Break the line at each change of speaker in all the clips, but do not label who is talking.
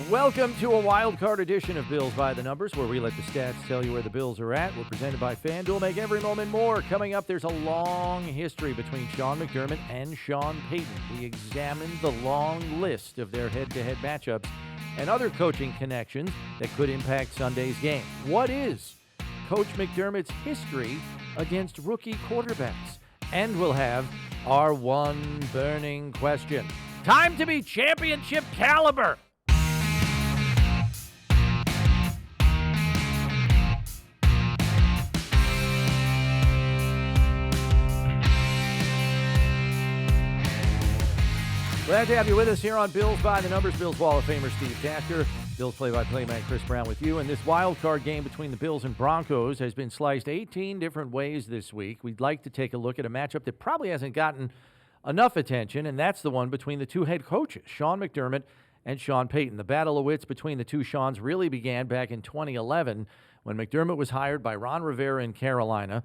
Welcome to a wild card edition of Bills by the Numbers, where we let the stats tell you where the Bills are at. We're presented by FanDuel. Make every moment more. Coming up, there's a long history between Sean McDermott and Sean Payton. We examine the long list of their head-to-head matchups and other coaching connections that could impact Sunday's game. What is Coach McDermott's history against rookie quarterbacks? And we'll have our one burning question. Time to be championship caliber! Glad to have you with us here on Bills by the Numbers. Bills Wall of Famer Steve Tasker, Bills play-by-play man Chris Brown with you. And this wild card game between the Bills and Broncos has been sliced 18 different ways this week. We'd like to take a look at a matchup that probably hasn't gotten enough attention, and that's the one between the two head coaches, Sean McDermott and Sean Payton. The battle of wits between the two Seans really began back in 2011 when McDermott was hired by Ron Rivera in Carolina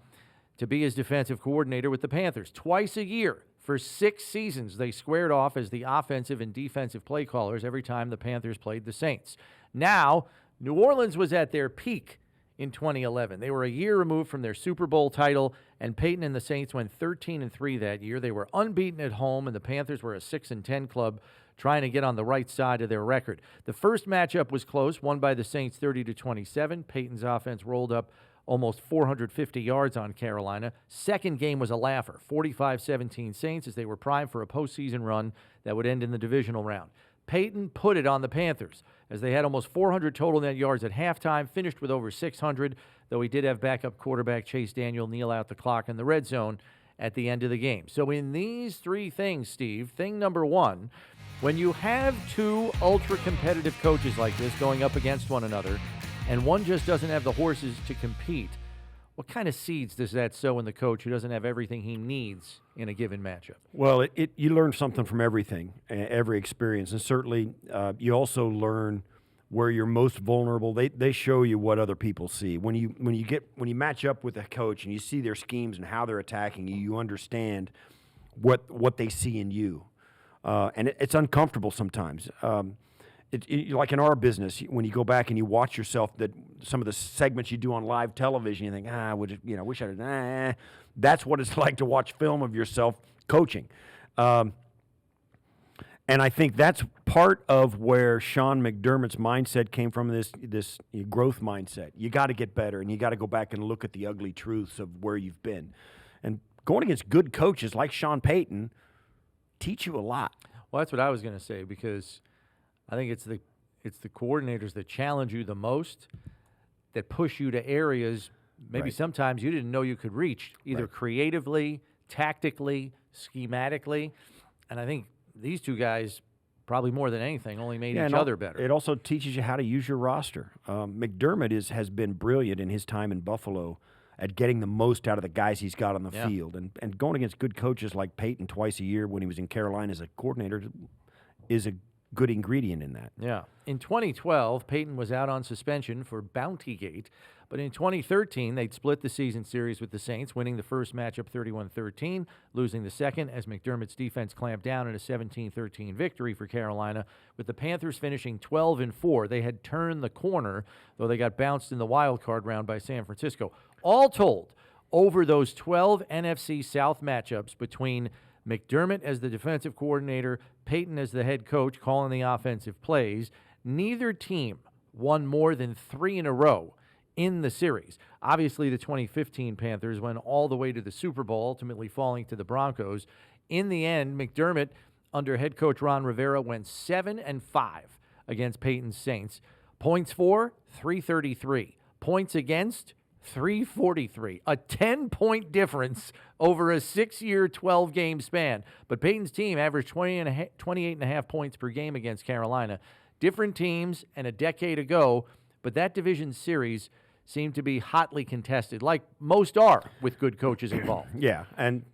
to be his defensive coordinator with the Panthers. Twice a year for 6 seasons, they squared off as the offensive and defensive play callers every time the Panthers played the Saints. Now, New Orleans was at their peak in 2011. They were a year removed from their Super Bowl title, and Payton and the Saints went 13-3 that year. They were unbeaten at home, and the Panthers were a 6-10 club trying to get on the right side of their record. The first matchup was close, won by the Saints 30-27. Payton's offense rolled up almost 450 yards on Carolina. Second game was a laugher, 45-17 Saints, as they were primed for a postseason run that would end in the divisional round. Payton put it on the Panthers, as they had almost 400 total net yards at halftime, finished with over 600, though he did have backup quarterback Chase Daniel kneel out the clock in the red zone at the end of the game. So in these 3 things, Steve, thing number 1, when you have 2 ultra-competitive coaches like this going up against one another, and one just doesn't have the horses to compete, what kind of seeds does that sow in the coach who doesn't have everything he needs in a given matchup?
Well, you learn something from everything, every experience, and certainly you also learn where you're most vulnerable. They show you what other people see. When you match up with a coach and you see their schemes and how they're attacking you, you understand what they see in you, and it's uncomfortable sometimes. Like in our business, when you go back and you watch yourself, that some of the segments you do on live television, you think, wish I did. That's what it's like to watch film of yourself coaching, and I think that's part of where Sean McDermott's mindset came from. This growth mindset. You got to get better, and you got to go back and look at the ugly truths of where you've been, and going against good coaches like Sean Payton teach you a lot.
Well, that's what I was going to say, because I think it's the coordinators that challenge you the most, that push you to areas maybe sometimes you didn't know you could reach, either creatively, tactically, schematically. And I think these two guys, probably more than anything, only made each other better.
It also teaches you how to use your roster. McDermott has been brilliant in his time in Buffalo at getting the most out of the guys he's got on the field. And going against good coaches like Payton twice a year when he was in Carolina as a coordinator is a good ingredient in that.
Yeah. In 2012, Payton was out on suspension for Bountygate, but in 2013, they'd split the season series with the Saints, winning the first matchup 31-13, losing the second as McDermott's defense clamped down in a 17-13 victory for Carolina, with the Panthers finishing 12-4. They had turned the corner, though they got bounced in the wild card round by San Francisco. All told, over those 12 NFC South matchups between McDermott as the defensive coordinator, Payton as the head coach calling the offensive plays, neither team won more than 3 in a row in the series. Obviously, the 2015 Panthers went all the way to the Super Bowl, ultimately falling to the Broncos. In the end, McDermott, under head coach Ron Rivera, went 7-5 against Payton's Saints. Points for, 333. Points against, 343, a 10-point difference over a 6-year, 12-game span. But Payton's team averaged 28.5 points per game against Carolina. Different teams and a decade ago, but that division series seemed to be hotly contested, like most are with good coaches involved.
Yeah, and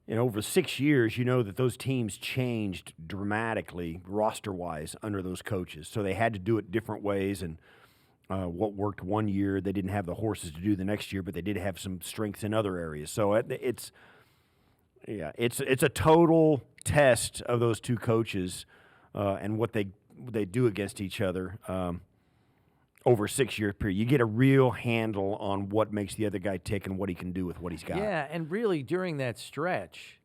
over 6 years, that those teams changed dramatically roster-wise under those coaches. So they had to do it different ways, and what worked one year, they didn't have the horses to do the next year, but they did have some strengths in other areas. So it's a total test of those two coaches and what they they do against each other over a 6-year period. You get a real handle on what makes the other guy tick and what he can do with what he's got.
Yeah, and really during that stretch,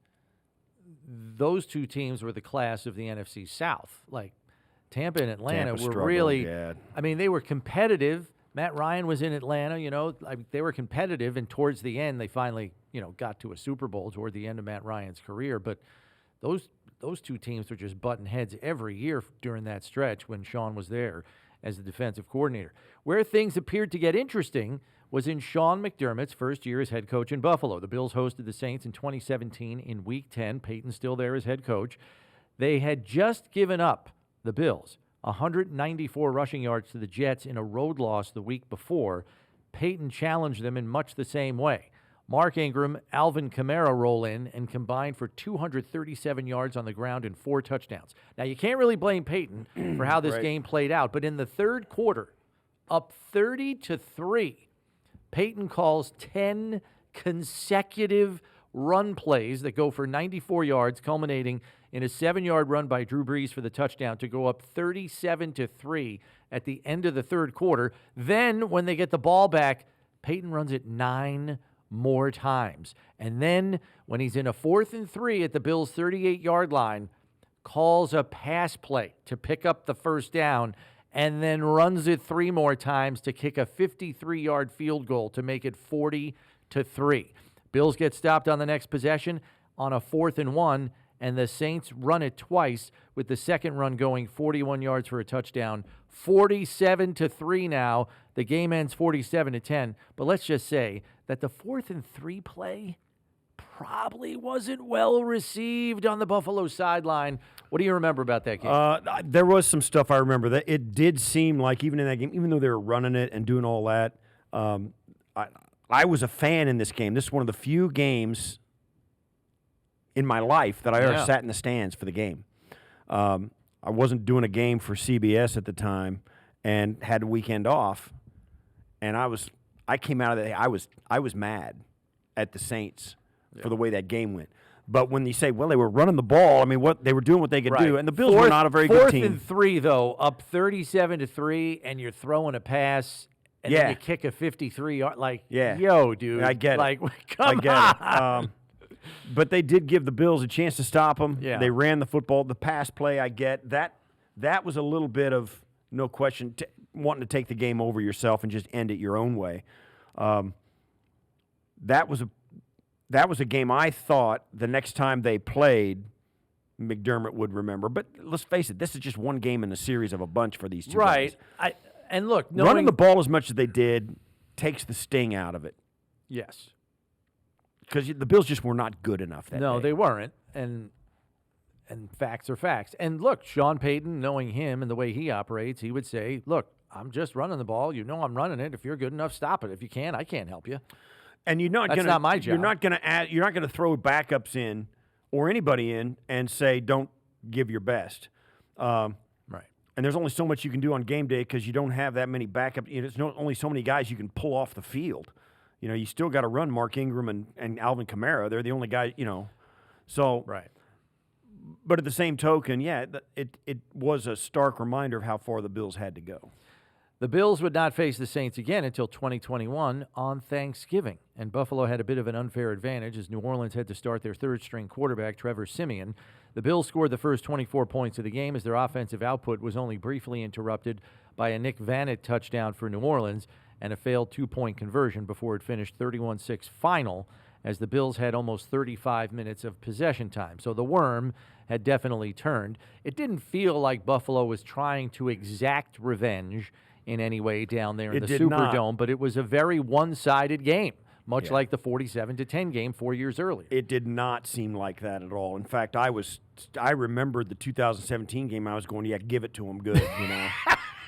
those two teams were the class of the NFC South. Like Tampa and Atlanta
Tampa
were
struggled,
really,
yeah.
I mean, they were competitive. Matt Ryan was in Atlanta, they were competitive, and towards the end, they finally, got to a Super Bowl toward the end of Matt Ryan's career. But those two teams were just butting heads every year during that stretch when Sean was there as the defensive coordinator. Where things appeared to get interesting was in Sean McDermott's first year as head coach in Buffalo. The Bills hosted the Saints in 2017 in Week 10. Payton still there as head coach. They had just given up, the Bills, 194 rushing yards to the Jets in a road loss the week before. Payton challenged them in much the same way. Mark Ingram, Alvin Kamara roll in and combined for 237 yards on the ground and 4 touchdowns. Now, you can't really blame Payton for how this game played out, but in the third quarter, up 30-3, Payton calls 10 consecutive run plays that go for 94 yards, culminating in a 7-yard run by Drew Brees for the touchdown to go up 37-3 at the end of the third quarter. Then, when they get the ball back, Payton runs it 9 more times. And then, when he's in a 4th and 3 at the Bills' 38-yard line, calls a pass play to pick up the first down, and then runs it 3 more times to kick a 53-yard field goal to make it 40-3. Bills get stopped on the next possession on a 4th and 1, and the Saints run it twice, with the second run going 41 yards for a touchdown. 47-3 now. The game ends 47-10. But let's just say that the 4th and 3 play probably wasn't well received on the Buffalo sideline. What do you remember about that game?
There was some stuff I remember. That it did seem like, even in that game, even though they were running it and doing all that, I was a fan in this game. This is one of the few games in my life that I ever sat in the stands for the game. I wasn't doing a game for CBS at the time and had a weekend off, and I came out of that. I was mad at the Saints for the way that game went. But when you say, well, they were running the ball, I mean, they were doing what they could do, and the Bills were not a very good team.
4th and 3, though, up 37-3, and you're throwing a pass, and then you kick a 53-yard. Yo, dude.
I get it.
Come on.
But they did give the Bills a chance to stop them.
Yeah.
They ran the football. The pass play, I get. That was a little bit of, no question, wanting to take the game over yourself and just end it your own way. That was a game I thought the next time they played, McDermott would remember. But let's face it, this is just one game in the series of a bunch for these two guys.
And look,
running the ball as much as they did takes the sting out of it.
Yes.
Because the Bills just were not good enough that day.
No, they weren't. And facts are facts. And look, Sean Payton, knowing him and the way he operates, he would say, look, I'm just running the ball. You know I'm running it. If you're good enough, stop it. If you can't, I can't help you.
And
That's not my job.
You're not going to throw backups in or anybody in and say, don't give your best.
Right.
And there's only so much you can do on game day because you don't have that many backups. There's only so many guys you can pull off the field. You still got to run Mark Ingram and Alvin Kamara. They're the only guys, So,
right.
But at the same token, it was a stark reminder of how far the Bills had to go.
The Bills would not face the Saints again until 2021 on Thanksgiving, and Buffalo had a bit of an unfair advantage as New Orleans had to start their third-string quarterback, Trevor Siemian. The Bills scored the first 24 points of the game as their offensive output was only briefly interrupted by a Nick Vannett touchdown for New Orleans and a failed 2-point conversion before it finished 31-6 final, as the Bills had almost 35 minutes of possession time. So the worm had definitely turned. It didn't feel like Buffalo was trying to exact revenge in any way down there in the Superdome, but it was a very one-sided game, much like the 47-10 game 4 years earlier.
It did not seem like that at all. In fact, I remembered the 2017 game. I was going, give it to them good,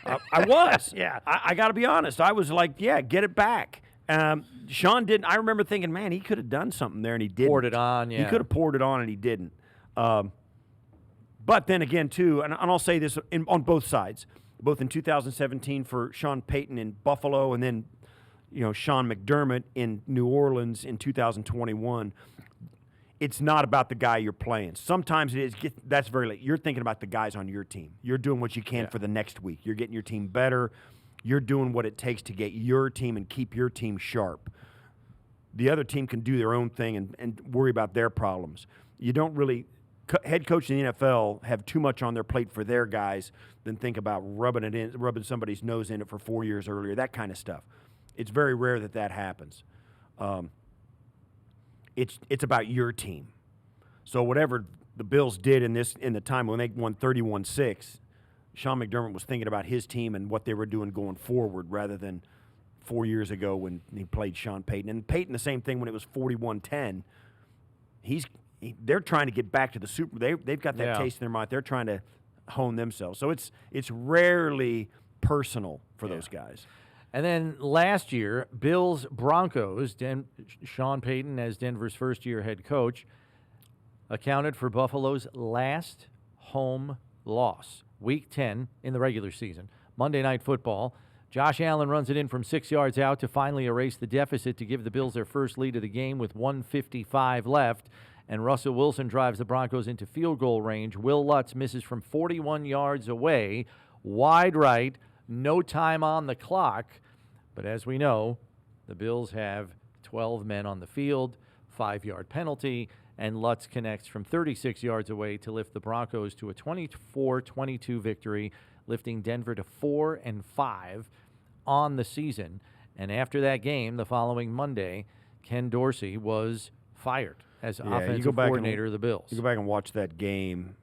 I was.
Yeah.
I got to be honest. I was like, get it back. Sean didn't. I remember thinking, man, he could have done something there, and he didn't.
Poured it on,
He could have poured it on, and he didn't. But then again, too, and I'll say this on both sides, both in 2017 for Sean Payton in Buffalo and then, Sean McDermott in New Orleans in 2021. it's not about the guy you're playing. Sometimes it is. That's very late. You're thinking about the guys on your team. You're doing what you can for the next week. You're getting your team better. You're doing what it takes to get your team and keep your team sharp. The other team can do their own thing and worry about their problems. You don't really – head coach in the NFL have too much on their plate for their guys than think about rubbing somebody's nose in it for 4 years earlier, that kind of stuff. It's very rare that happens. It's about your team. So whatever the Bills did in the time when they won 31-6, Sean McDermott was thinking about his team and what they were doing going forward rather than 4 years ago when he played Sean Payton. And Payton, the same thing when it was 41-10. They're trying to get back to the Super. They've got that taste in their mouth. They're trying to hone themselves. So it's rarely personal for those guys.
And then last year, Bills Broncos, Sean Payton as Denver's first-year head coach, accounted for Buffalo's last home loss. Week 10 in the regular season. Monday Night Football. Josh Allen runs it in from 6 yards out to finally erase the deficit to give the Bills their first lead of the game with 1:55 left. And Russell Wilson drives the Broncos into field goal range. Will Lutz misses from 41 yards away. Wide right. No time on the clock. But as we know, the Bills have 12 men on the field, 5-yard penalty, and Lutz connects from 36 yards away to lift the Broncos to a 24-22 victory, lifting Denver to 4-5 on the season. And after that game, the following Monday, Ken Dorsey was fired as offensive coordinator of the Bills.
You go back and watch that game,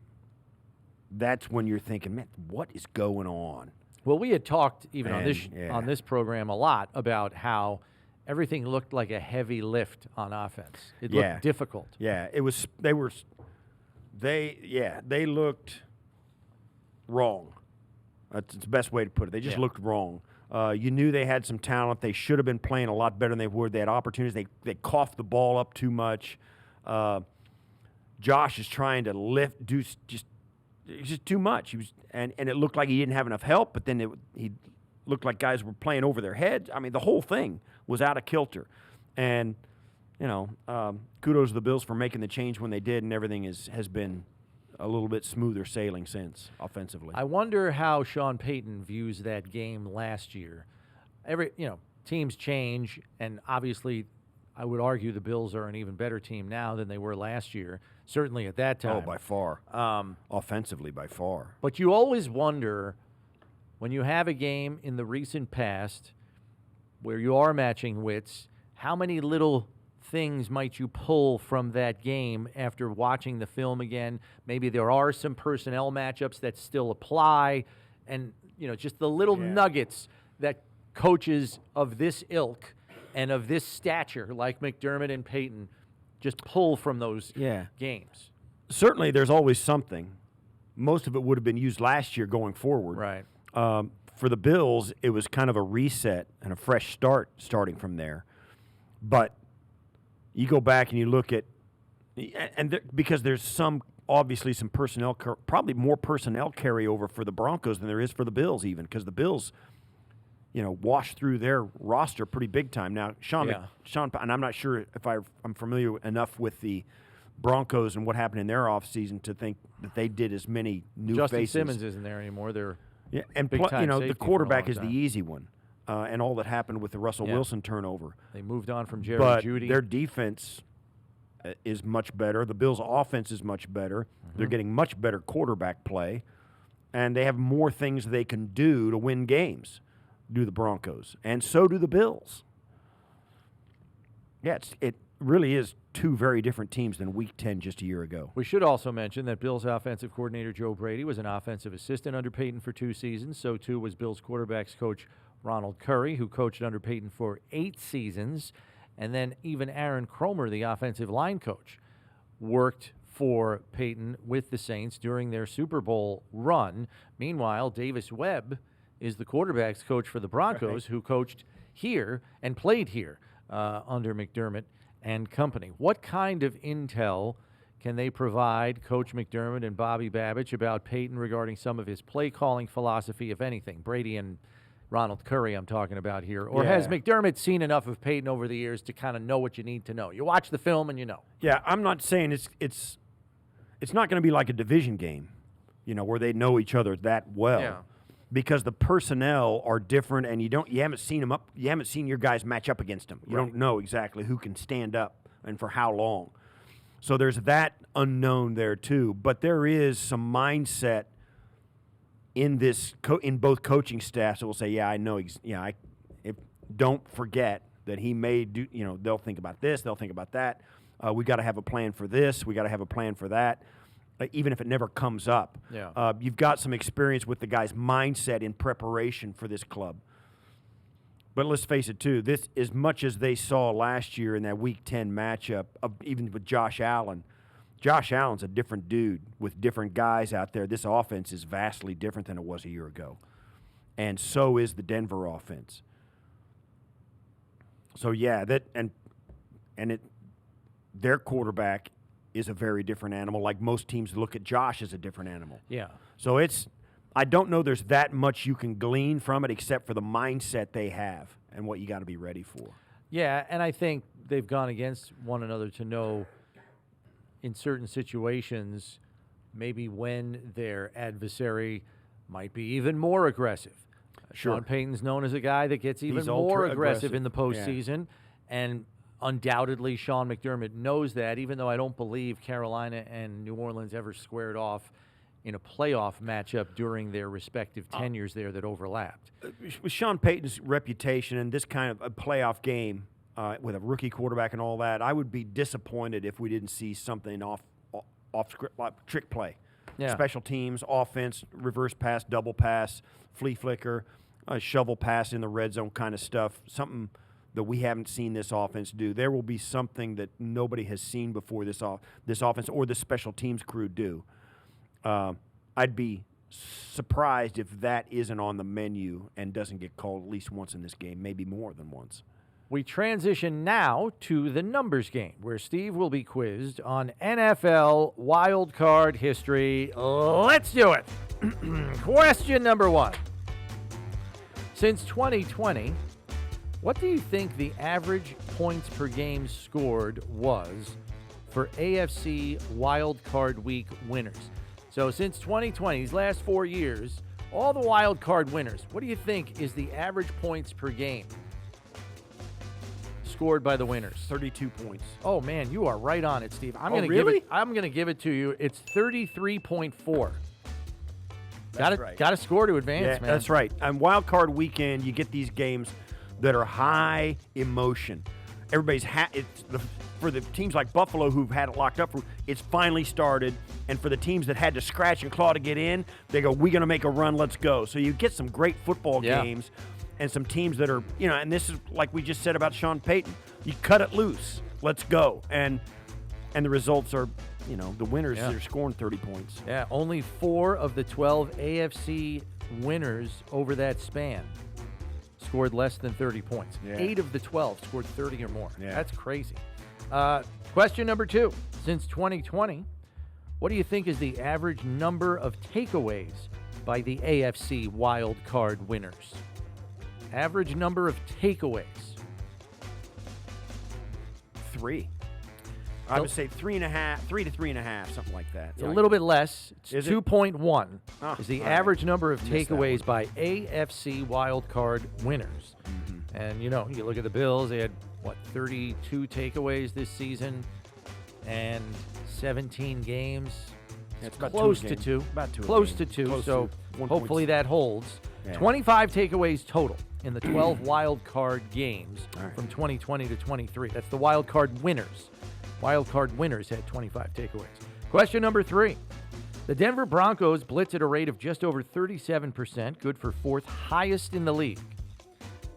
that's when you're thinking, man, what is going on?
Well, we had talked even on this program a lot about how everything looked like a heavy lift on offense. It looked difficult.
Yeah, it was. They looked wrong. That's the best way to put it. They just looked wrong. You knew they had some talent. They should have been playing a lot better than they were. They had opportunities. They coughed the ball up too much. Josh is trying to it's just too much. And it looked like he didn't have enough help, but then he looked like guys were playing over their heads. I mean, the whole thing was out of kilter. And, kudos to the Bills for making the change when they did, and everything has been a little bit smoother sailing since offensively.
I wonder how Sean Payton views that game last year. Teams change, and obviously I would argue the Bills are an even better team now than they were last year, certainly at that time.
Oh, by far. Offensively, by far.
But you always wonder, when you have a game in the recent past where you are matching wits, how many little things might you pull from that game after watching the film again? Maybe there are some personnel matchups that still apply, and just the little nuggets that coaches of this ilk and of this stature, like McDermott and Payton, just pull from those games.
Certainly there's always something. Most of it would have been used last year going forward.
Right.
For the Bills, it was kind of a reset and a fresh start starting from there. But you go back and you look at because there's obviously some personnel, probably more personnel carryover for the Broncos than there is for the Bills even, because the Bills – washed through their roster pretty big time. Now, Sean, and I'm not sure if I'm familiar enough with the Broncos and what happened in their offseason to think that they did as many new
Justin
faces.
Simmons isn't there anymore. They're
and the quarterback is the easy one, and all that happened with the Russell Wilson turnover.
They moved on from Jerry Jeudy.
Their defense is much better. The Bills' offense is much better. Mm-hmm. They're getting much better quarterback play, and they have more things they can do to win games. Do the Broncos, and so do the Bills. Yeah, it really is two very different teams than Week 10 just a year ago.
We should also mention that Bills offensive coordinator Joe Brady was an offensive assistant under Payton for 2 seasons. So, too, was Bills quarterbacks coach Ronald Curry, who coached under Payton for 8 seasons. And then even Aaron Kromer, the offensive line coach, worked for Payton with the Saints during their Super Bowl run. Meanwhile, Davis Webb is the quarterback's coach for the Broncos, who coached here and played here under McDermott and company. What kind of intel can they provide Coach McDermott and Bobby Babich about Payton regarding some of his play-calling philosophy, if anything? Brady and Ronald Curry I'm talking about here. Or
Yeah.
has McDermott seen enough of Payton over the years to kind of know what you need to know? You watch the film and you know.
Yeah, I'm not saying it's not going to be like a division game, where they know each other that well.
Yeah.
Because the personnel are different, and you haven't seen them up. You haven't seen your guys match up against them. You don't know exactly who can stand up and for how long. So there's that unknown there too. But there is some mindset in this in both coaching staffs that will say, I know. Don't forget that he may do. They'll think about this. They'll think about that. We got to have a plan for this. We got to have a plan for that. Even if it never comes up.
Yeah.
You've got some experience with the guy's mindset in preparation for this club. But let's face it, too, this, as much as they saw last year in that Week 10 matchup, even with Josh Allen's a different dude with different guys out there. This offense is vastly different than it was a year ago. And so is the Denver offense. So, their quarterback is a very different animal. Like most teams look at Josh as a different animal.
Yeah.
So I don't know there's that much you can glean from it except for the mindset they have and what you got to be ready for.
Yeah, and I think they've gone against one another to know in certain situations maybe when their adversary might be even more aggressive.
Sure.
Sean Payton's known as a guy that gets even
He's
more
ultra
aggressive in the
aggressive.
postseason, and undoubtedly Sean McDermott knows that, even though I don't believe Carolina and New Orleans ever squared off in a playoff matchup during their respective tenures there that overlapped.
With Sean Payton's reputation and this kind of a playoff game with a rookie quarterback and all that, I would be disappointed if we didn't see something off script, like trick play.
Yeah.
Special teams, offense, reverse pass, double pass, flea flicker, shovel pass in the red zone kind of stuff, something that we haven't seen this offense do. There will be something that nobody has seen before this offense or the special teams crew do. I'd be surprised if that isn't on the menu and doesn't get called at least once in this game, maybe more than once.
We transition now to the numbers game, where Steve will be quizzed on NFL wild card history. Let's do it. Question number 1. Since 2020, what do you think the average points per game scored was for AFC wild card week winners? So since 2020, these last 4 years, all the wild card winners, what do you think is the average points per game scored by the winners?
32 points.
Oh man, you are right on it, Steve. I'm
really?
gonna give it to you. It's 33.4.
That's right.
Got to score to advance, man.
That's right. On wild card weekend, you get these games that are high emotion. Everybody's for the teams like Buffalo who've had it locked up, it's finally started. And for the teams that had to scratch and claw to get in, they go, we're going to make a run, let's go. So you get some great football games and some teams that are, and this is like we just said about Sean Payton. You cut it loose, let's go. And the results are, the winners are scoring 30 points.
Yeah, only 4 of the 12 AFC winners over that span scored less than 30 points.
Yeah.
8 of the 12 scored 30 or more.
Yeah.
That's crazy. Question number 2. Since 2020, what do you think is the average number of takeaways by the AFC wild card winners? Average number of takeaways.
3. I would say 3.5, 3 to 3.5, something like that.
It's a little bit less. It's
Is it?
2.1 is the
all
average
right.
number of
Missed that
takeaways by AFC wild card winners.
Mm-hmm.
And, you look at the Bills, they had, 32 takeaways this season and 17 games.
It's about
close
two a
to
game.
2.
About 2 a
Close
game.
to 2.
Close
So
to 1.6.
hopefully that holds.
Yeah.
25 takeaways total in the 12 wild card games
All right.
from 2020 to 23. That's the wild card winners. Wild card winners had 25 takeaways. Question number 3. The Denver Broncos blitz at a rate of just over 37%, good for 4th highest in the league.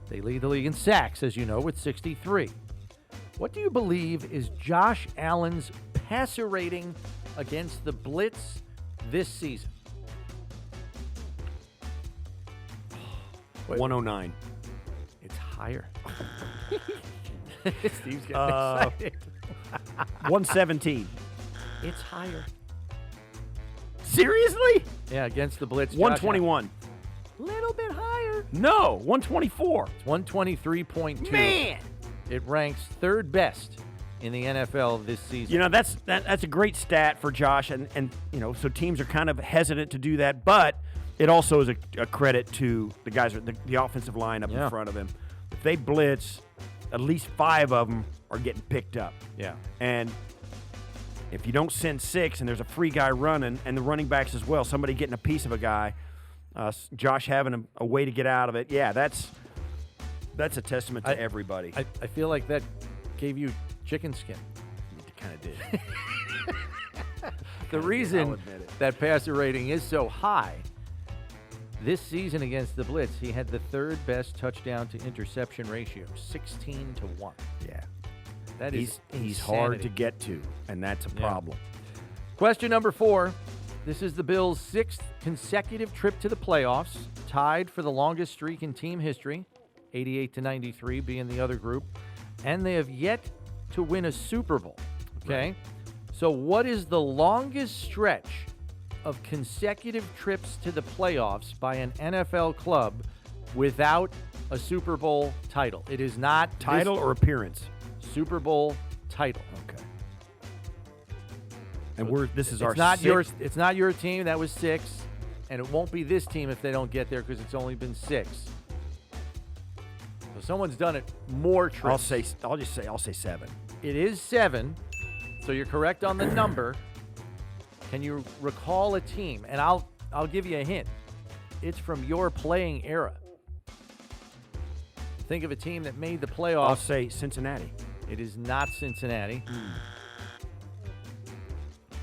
They lead the league in sacks, as you know, with 63. What do you believe is Josh Allen's passer rating against the blitz this season?
109.
It's higher. Steve's getting excited.
117.
It's higher.
Seriously?
Yeah, against the blitz.
121.
Little bit higher. number?
No, 124.
It's 123.2.
Man!
It ranks third best in the NFL this season.
You know, that's a great stat for Josh, and you know, so teams are kind of hesitant to do that, but it also is a credit to the guys, the offensive line up in front of him. If they blitz, at least 5 of them are getting picked up.
Yeah.
And if you don't send 6 and there's a free guy running, and the running backs as well, somebody getting a piece of a guy, Josh having a way to get out of it, that's a testament to everybody.
I feel like that gave you chicken skin.
It kind of did.
The reason that passer rating is so high, this season against the blitz, he had the third best touchdown to interception ratio, 16-1.
Yeah.
That is
he's hard to get to, and that's a problem.
Question number 4. This is the Bills' 6th consecutive trip to the playoffs, tied for the longest streak in team history, 88-93 being the other group, and they have yet to win a Super Bowl. Okay?
Right.
So what is the longest stretch of consecutive trips to the playoffs by an NFL club without a Super Bowl title? It is not
title or appearance.
Super Bowl title.
Okay. And this is our
It's not your team. That was 6, and it won't be this team if they don't get there because it's only been 6. So someone's done it more trips.
I'll say 7.
It is 7. So you're correct on the number. Can you recall a team? And I'll give you a hint. It's from your playing era. Think of a team that made the playoffs.
I'll say Cincinnati.
It is not Cincinnati.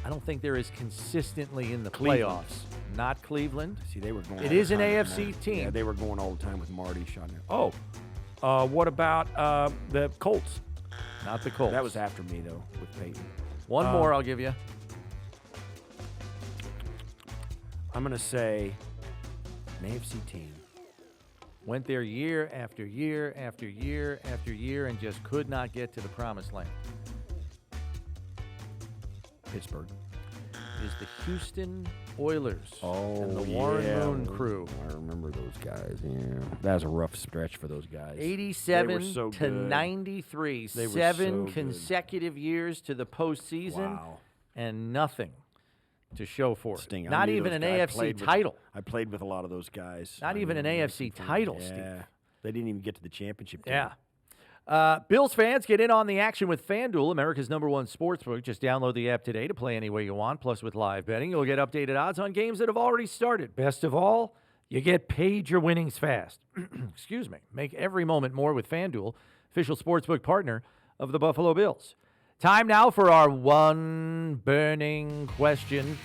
I don't think they're as consistently in the playoffs. Not Cleveland.
See, they were going.
It is an AFC team.
Yeah, they were going all the time with Marty. Oh, what about the Colts?
Not the Colts.
That was after me though, with Payton.
One more, I'll give you.
I'm gonna say an AFC team.
Went there year after year after year after year and just could not get to the promised land.
Pittsburgh.
It is the Houston Oilers and the
yeah.
Warren Moon crew.
I remember those guys. Yeah, that was a rough stretch for those guys.
87 to 93, 7 consecutive years to the postseason, and nothing to show for it.
Sting.
Not even an AFC title.
I played with a lot of those guys.
Not even an AFC title, Steve.
They didn't even get to the championship game.
Yeah. Bills fans, get in on the action with FanDuel, America's #1 sportsbook. Just download the app today to play any way you want. Plus, with live betting, you'll get updated odds on games that have already started. Best of all, you get paid your winnings fast. Excuse me. Make every moment more with FanDuel, official sportsbook partner of the Buffalo Bills. Time now for our one burning question.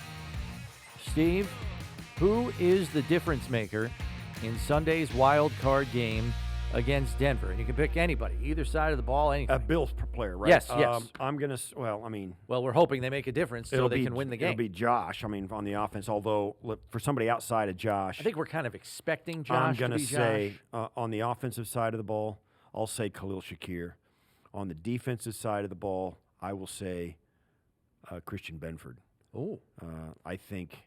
Steve, who is the difference maker in Sunday's wild card game against Denver? And you can pick anybody, either side of the ball, anything.
A Bills player, right?
Yes.
I'm going to,
well, we're hoping they make a difference so they can win the game.
It'll be Josh, on the offense, although for somebody outside of Josh.
I think we're kind of expecting Josh
I'm going
to
to
be
say,
Josh.
On the offensive side of the ball, I'll say Khalil Shakir. On the defensive side of the ball, I will say Christian Benford.
Oh.
I think...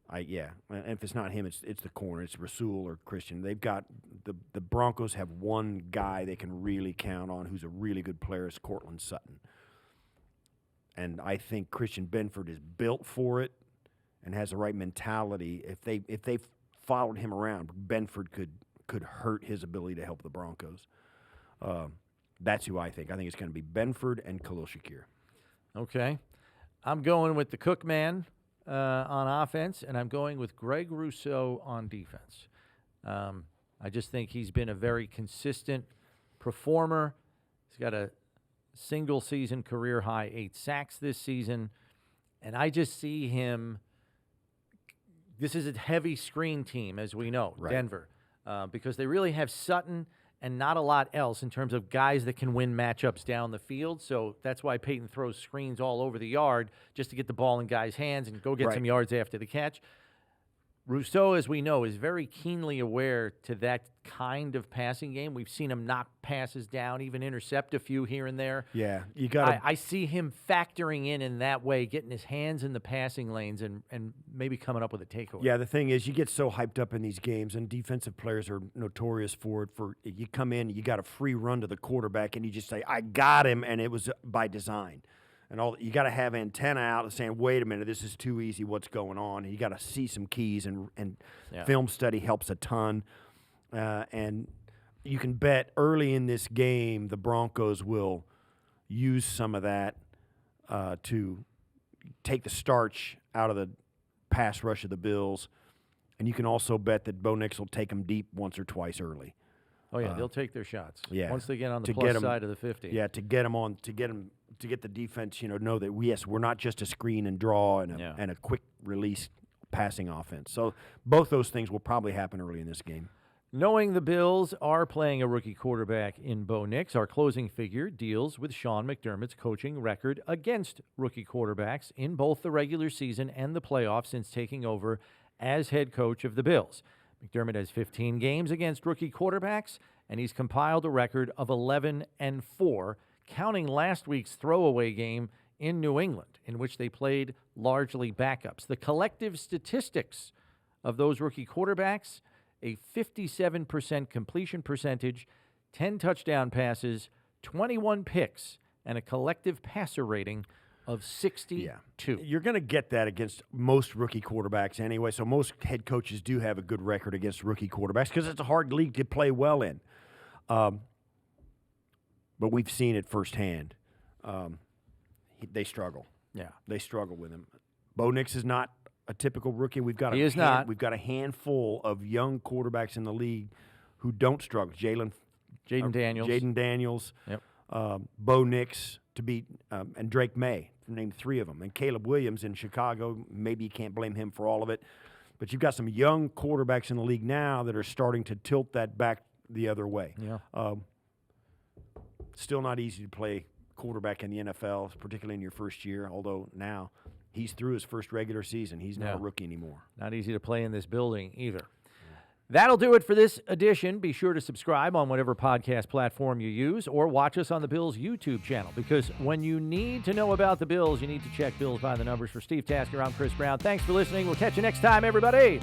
and if it's not him, it's the corner. It's Rasul or Christian. They've got the Broncos have one guy they can really count on who's a really good player. Is Cortland Sutton, and I think Christian Benford is built for it and has the right mentality. If they followed him around, Benford could hurt his ability to help the Broncos. That's who I think. I think it's going to be Benford and Khalil Shakir.
Okay, I'm going with the Cook man on offense, and I'm going with Greg Rousseau on defense. I just think he's been a very consistent performer. He's got a single-season career-high 8 sacks this season, and I just see him – this is a heavy screen team, as we know, right. Denver, because they really have Sutton and not a lot else in terms of guys that can win matchups down the field. So that's why Payton throws screens all over the yard just to get the ball in guys' hands and go get some yards after the catch. Rousseau, as we know, is very keenly aware to that kind of passing game. We've seen him knock passes down, even intercept a few here and there.
Yeah, you got.
I see him factoring in that way, getting his hands in the passing lanes and maybe coming up with a takeaway.
Yeah, the thing is, you get so hyped up in these games, and defensive players are notorious for it. For you come in, you got a free run to the quarterback, and you just say, "I got him," and it was by design. And you got to have antenna out and saying, "Wait a minute, this is too easy. What's going on?" And you got to see some keys, and film study helps a ton. And you can bet early in this game the Broncos will use some of that to take the starch out of the pass rush of the Bills. And you can also bet that Bo Nix will take them deep once or twice early.
Oh yeah, they'll take their shots.
Yeah,
once they get on the plus side of the 50.
Yeah, to get the defense, know that yes, we're not just a screen and draw and a quick release passing offense. So both those things will probably happen early in this game.
Knowing the Bills are playing a rookie quarterback in Bo Nix, our closing figure deals with Sean McDermott's coaching record against rookie quarterbacks in both the regular season and the playoffs since taking over as head coach of the Bills. McDermott has 15 games against rookie quarterbacks, and he's compiled a record of 11-4, counting last week's throwaway game in New England, in which they played largely backups. The collective statistics of those rookie quarterbacks: a 57% completion percentage, 10 touchdown passes, 21 picks, and a collective passer rating of 62.
You're going to get that against most rookie quarterbacks anyway, so most head coaches do have a good record against rookie quarterbacks because it's a hard league to play well in. But we've seen it firsthand. They struggle.
Yeah.
They struggle with him. Bo Nix is not a typical rookie. We've got
not.
We've got a handful of young quarterbacks in the league who don't struggle.
Jaden Daniels.
Yep. Bo Nix to beat, and Drake May, named three of them. And Caleb Williams in Chicago, maybe you can't blame him for all of it. But you've got some young quarterbacks in the league now that are starting to tilt that back the other way.
Yeah.
Still not easy to play quarterback in the NFL, particularly in your first year, although now he's through his first regular season. He's not a rookie anymore.
Not easy to play in this building either. That'll do it for this edition. Be sure to subscribe on whatever podcast platform you use or watch us on the Bills YouTube channel, because when you need to know about the Bills, you need to check Bills by the Numbers. For Steve Tasker, I'm Chris Brown. Thanks for listening. We'll catch you next time, everybody.